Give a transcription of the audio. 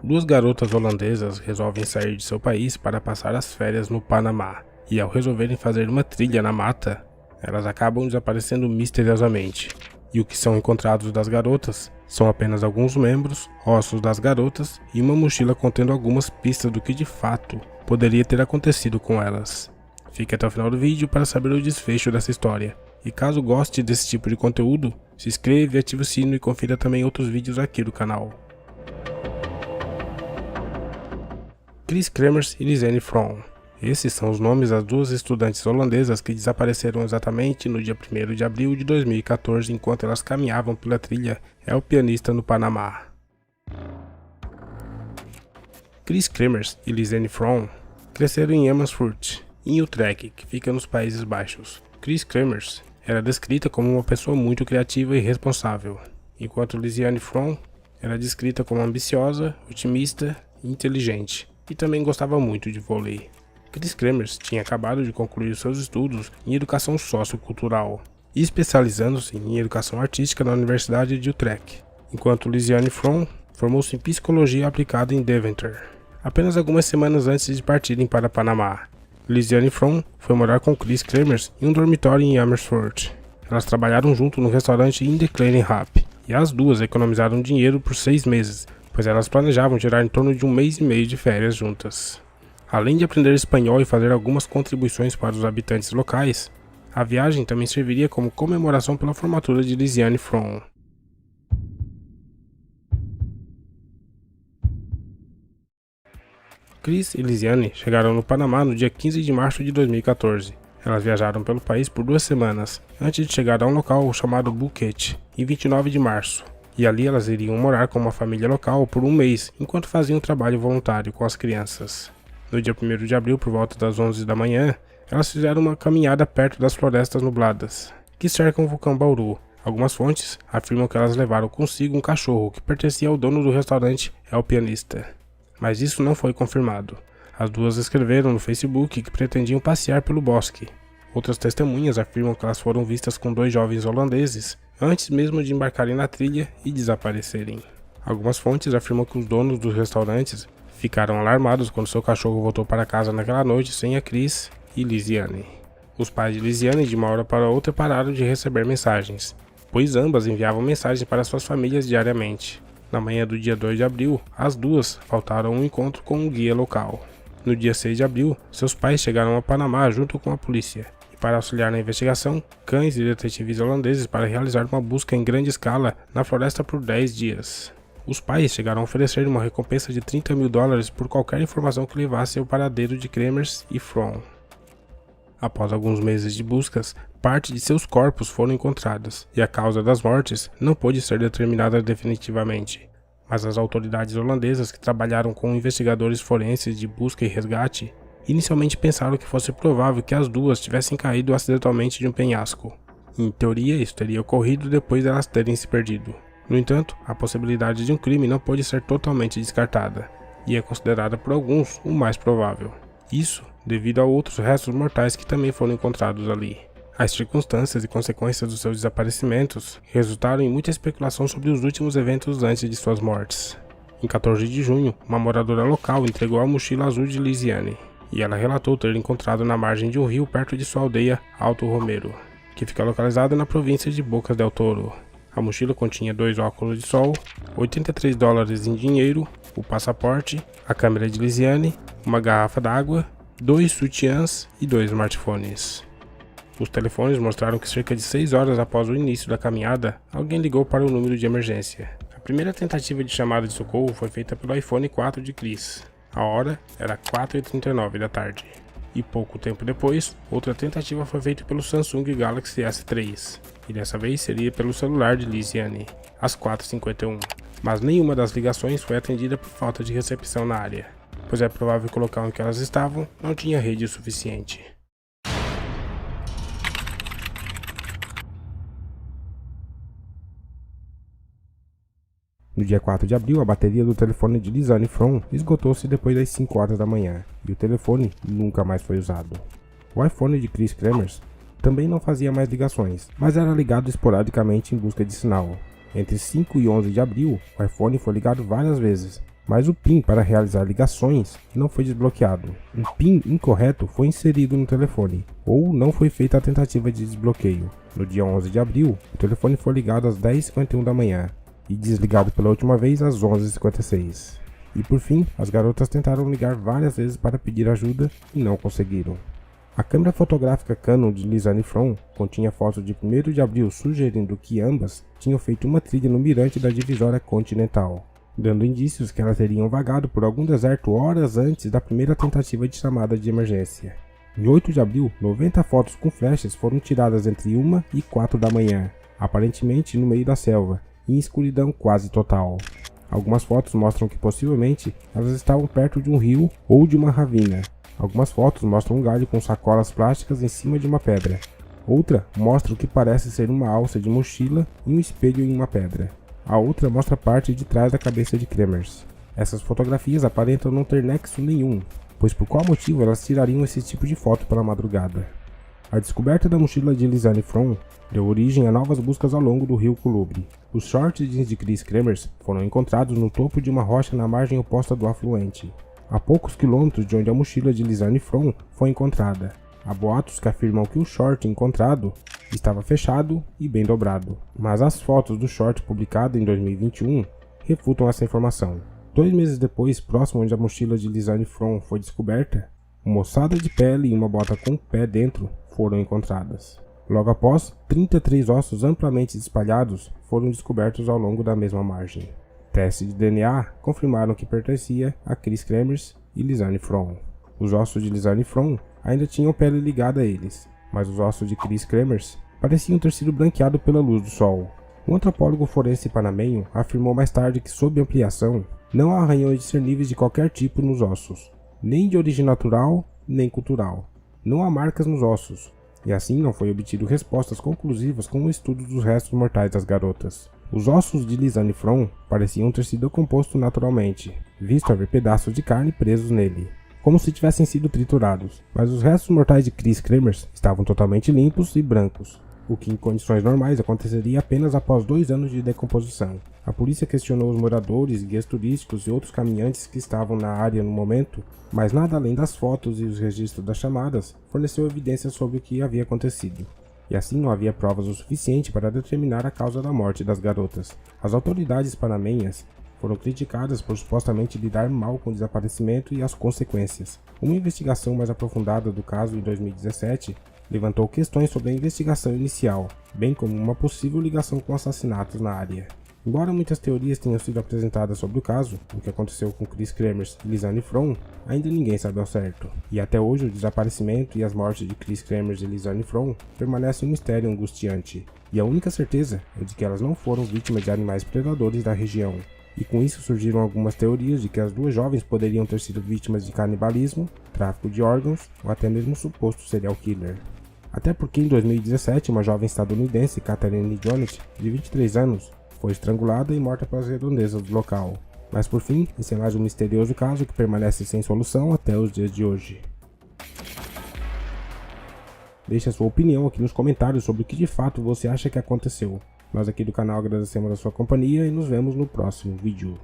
Duas garotas holandesas resolvem sair de seu país para passar as férias no Panamá, e ao resolverem fazer uma trilha na mata, elas acabam desaparecendo misteriosamente. E o que são encontrados das garotas são apenas alguns membros, ossos das garotas e uma mochila contendo algumas pistas do que de fato poderia ter acontecido com elas. Fique até o final do vídeo para saber o desfecho dessa história. E caso goste desse tipo de conteúdo, se inscreva e ative o sino e confira também outros vídeos aqui do canal. Chris Kremers e Lizanne From. Esses são os nomes das duas estudantes holandesas que desapareceram exatamente no dia 1º de abril de 2014 enquanto elas caminhavam pela trilha El Pianista no Panamá. Chris Kremers e Lizanne From cresceram em Amersfoort, em Utrecht, que fica nos Países Baixos. Chris Kremers era descrita como uma pessoa muito criativa e responsável, enquanto Lizanne From era descrita como ambiciosa, otimista e inteligente, e também gostava muito de vôlei. Chris Kremers tinha acabado de concluir seus estudos em educação sociocultural e especializando-se em educação artística na Universidade de Utrecht, enquanto Lizanne From formou-se em psicologia aplicada em Deventer. Apenas algumas semanas antes de partirem para Panamá, Lizanne From foi morar com Chris Kremers em um dormitório em Amersfoort. Elas trabalharam junto no restaurante In the Kleine Hap, e as duas economizaram dinheiro por 6 meses, pois elas planejavam tirar em torno de 1 mês e meio de férias juntas. Além de aprender espanhol e fazer algumas contribuições para os habitantes locais, a viagem também serviria como comemoração pela formatura de Lizanne From. Chris e Lizanne chegaram no Panamá no dia 15 de março de 2014. Elas viajaram pelo país por 2 semanas, antes de chegar a um local chamado Phuket, em 29 de março. E ali elas iriam morar com uma família local por 1 mês, enquanto faziam trabalho voluntário com as crianças. No dia 1º de abril, por volta das 11 da manhã, elas fizeram uma caminhada perto das florestas nubladas, que cercam o vulcão Bauru. Algumas fontes afirmam que elas levaram consigo um cachorro que pertencia ao dono do restaurante El Pianista. Mas isso não foi confirmado. As duas escreveram no Facebook que pretendiam passear pelo bosque. Outras testemunhas afirmam que elas foram vistas com 2 jovens holandeses antes mesmo de embarcarem na trilha e desaparecerem. Algumas fontes afirmam que os donos dos restaurantes ficaram alarmados quando seu cachorro voltou para casa naquela noite sem a Chris e Lizanne. Os pais de Lizanne de uma hora para outra pararam de receber mensagens, pois ambas enviavam mensagens para suas famílias diariamente. Na manhã do dia 2 de abril, as duas faltaram um encontro com um guia local. No dia 6 de abril, seus pais chegaram a Panamá junto com a polícia. Para auxiliar na investigação, cães e detetives holandeses para realizar uma busca em grande escala na floresta por 10 dias. Os pais chegaram a oferecer uma recompensa de $30 mil por qualquer informação que levasse ao paradeiro de Kremers e From. Após alguns meses de buscas, parte de seus corpos foram encontradas, e a causa das mortes não pôde ser determinada definitivamente. Mas as autoridades holandesas que trabalharam com investigadores forenses de busca e resgate inicialmente pensaram que fosse provável que as duas tivessem caído acidentalmente de um penhasco. Em teoria, isso teria ocorrido depois de elas terem se perdido. No entanto, a possibilidade de um crime não pode ser totalmente descartada, e é considerada por alguns o mais provável. Isso devido a outros restos mortais que também foram encontrados ali. As circunstâncias e consequências dos seus desaparecimentos resultaram em muita especulação sobre os últimos eventos antes de suas mortes. Em 14 de junho, uma moradora local entregou a mochila azul de Lizanne, e ela relatou ter encontrado na margem de um rio perto de sua aldeia Alto Romero, que fica localizada na província de Bocas del Toro. A mochila continha 2 óculos de sol, $83 em dinheiro, o passaporte, a câmera de Lizanne, uma garrafa d'água, 2 sutiãs e 2 smartphones. Os telefones mostraram que cerca de 6 horas após o início da caminhada, alguém ligou para o número de emergência. A primeira tentativa de chamada de socorro foi feita pelo iPhone 4 de Chris. A hora era 4h39 da tarde. E pouco tempo depois, outra tentativa foi feita pelo Samsung Galaxy S3. E dessa vez seria pelo celular de Lizanne, às 4h51. Mas nenhuma das ligações foi atendida por falta de recepção na área, pois é provável que o local em que elas estavam não tinha rede suficiente. No dia 4 de abril, a bateria do telefone de Lizanne From esgotou-se depois das 5 horas da manhã, e o telefone nunca mais foi usado. O iPhone de Chris Kremers também não fazia mais ligações, mas era ligado esporadicamente em busca de sinal. Entre 5 e 11 de abril, o iPhone foi ligado várias vezes, mas o PIN para realizar ligações não foi desbloqueado. Um PIN incorreto foi inserido no telefone, ou não foi feita a tentativa de desbloqueio. No dia 11 de abril, o telefone foi ligado às 10h51 da manhã e desligado pela última vez às 11h56. E por fim, as garotas tentaram ligar várias vezes para pedir ajuda e não conseguiram. A câmera fotográfica Canon de Lizanne From continha fotos de 1º de abril sugerindo que ambas tinham feito uma trilha no mirante da divisória continental, dando indícios que elas teriam vagado por algum deserto horas antes da primeira tentativa de chamada de emergência. Em 8 de abril, 90 fotos com flechas foram tiradas entre 1 e 4 da manhã, aparentemente no meio da selva, em escuridão quase total. Algumas fotos mostram que possivelmente elas estavam perto de um rio ou de uma ravina. Algumas fotos mostram um galho com sacolas plásticas em cima de uma pedra. Outra mostra o que parece ser uma alça de mochila e um espelho em uma pedra. A outra mostra a parte de trás da cabeça de Kremers. Essas fotografias aparentam não ter nexo nenhum, pois por qual motivo elas tirariam esse tipo de foto pela madrugada? A descoberta da mochila de Lizanne From deu origem a novas buscas ao longo do rio Colubre. Os short jeans de Chris Kremers foram encontrados no topo de uma rocha na margem oposta do afluente, a poucos quilômetros de onde a mochila de Lizanne From foi encontrada. Há boatos que afirmam que o short encontrado estava fechado e bem dobrado, mas as fotos do short publicado em 2021 refutam essa informação. 2 meses depois, próximo onde a mochila de Lizanne From foi descoberta, uma ossada de pele e uma bota com um pé dentro foram encontradas. Logo após, 33 ossos amplamente espalhados foram descobertos ao longo da mesma margem. Testes de DNA confirmaram que pertencia a Chris Kremers e Lizanne From. Os ossos de Lizanne From ainda tinham pele ligada a eles, mas os ossos de Chris Kremers pareciam ter sido branqueados pela luz do sol. Um antropólogo forense panamenho afirmou mais tarde que, sob ampliação, não há arranhões discerníveis de qualquer tipo nos ossos, nem de origem natural nem cultural. Não há marcas nos ossos, e assim não foi obtido respostas conclusivas com o estudo dos restos mortais das garotas. Os ossos de Lizanne From pareciam ter sido decompostos naturalmente, visto haver pedaços de carne presos nele, como se tivessem sido triturados, mas os restos mortais de Chris Kremers estavam totalmente limpos e brancos, o que em condições normais aconteceria apenas após 2 anos de decomposição. A polícia questionou os moradores, guias turísticos e outros caminhantes que estavam na área no momento, mas nada além das fotos e os registros das chamadas forneceu evidências sobre o que havia acontecido. E assim não havia provas o suficiente para determinar a causa da morte das garotas. As autoridades panamenhas foram criticadas por supostamente lidar mal com o desaparecimento e as consequências. Uma investigação mais aprofundada do caso em 2017 levantou questões sobre a investigação inicial, bem como uma possível ligação com assassinatos na área. Embora muitas teorias tenham sido apresentadas sobre o caso, o que aconteceu com Chris Kremers e Lizanne From, ainda ninguém sabe ao certo. E até hoje o desaparecimento e as mortes de Chris Kremers e Lizanne From permanecem um mistério angustiante. E a única certeza é de que elas não foram vítimas de animais predadores da região. E com isso surgiram algumas teorias de que as 2 jovens poderiam ter sido vítimas de canibalismo, tráfico de órgãos ou até mesmo suposto serial killer. Até porque em 2017 uma jovem estadunidense, Catherine Jonet, de 23 anos, foi estrangulada e morta pelas redondezas do local. Mas por fim, esse é mais um misterioso caso que permanece sem solução até os dias de hoje. Deixe a sua opinião aqui nos comentários sobre o que de fato você acha que aconteceu. Nós aqui do canal agradecemos a sua companhia e nos vemos no próximo vídeo.